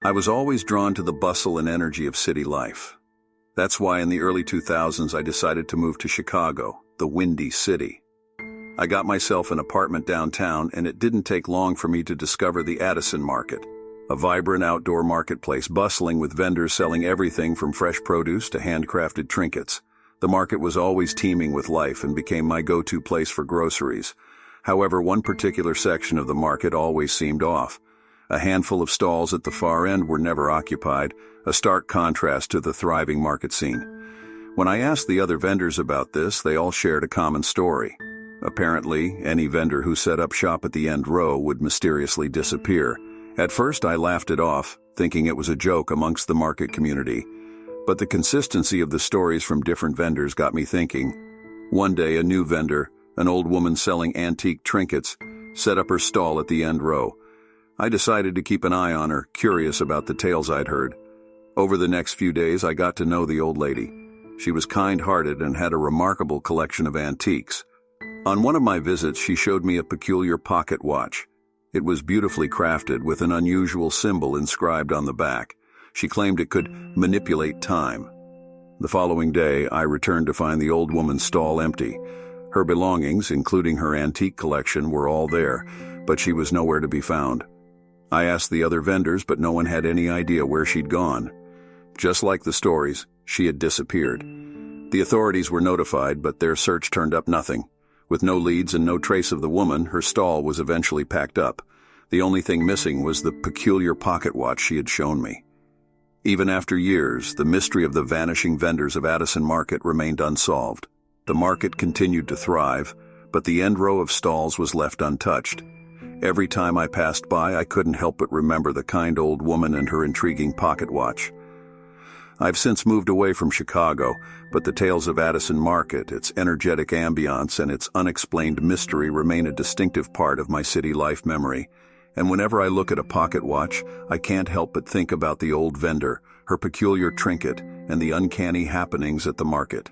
I was always drawn to the bustle and energy of city life. That's why in the early 2000s I decided to move to Chicago, the Windy City. I got myself an apartment downtown, and it didn't take long for me to discover the Addison market, a vibrant outdoor marketplace bustling with vendors selling everything from fresh produce to handcrafted trinkets. The market was always teeming with life and became my go-to place for groceries. However, one particular section of the market always seemed off. A handful of stalls at the far end were never occupied, a stark contrast to the thriving market scene. When I asked the other vendors about this, they all shared a common story. Apparently, any vendor who set up shop at the end row would mysteriously disappear. At first, I laughed it off, thinking it was a joke amongst the market community. But the consistency of the stories from different vendors got me thinking. One day, a new vendor, an old woman selling antique trinkets, set up her stall at the end row. I decided to keep an eye on her, curious about the tales I'd heard. Over the next few days, I got to know the old lady. She was kind-hearted and had a remarkable collection of antiques. On one of my visits, she showed me a peculiar pocket watch. It was beautifully crafted with an unusual symbol inscribed on the back. She claimed it could manipulate time. The following day, I returned to find the old woman's stall empty. Her belongings, including her antique collection, were all there, but she was nowhere to be found. I asked the other vendors, but no one had any idea where she'd gone. Just like the stories, she had disappeared. The authorities were notified, but their search turned up nothing. With no leads and no trace of the woman, her stall was eventually packed up. The only thing missing was the peculiar pocket watch she had shown me. Even after years, the mystery of the vanishing vendors of Addison Market remained unsolved. The market continued to thrive, but the end row of stalls was left untouched. Every time I passed by, I couldn't help but remember the kind old woman and her intriguing pocket watch. I've since moved away from Chicago, but the tales of Addison Market, its energetic ambiance, and its unexplained mystery remain a distinctive part of my city life memory. And whenever I look at a pocket watch, I can't help but think about the old vendor, her peculiar trinket, and the uncanny happenings at the market.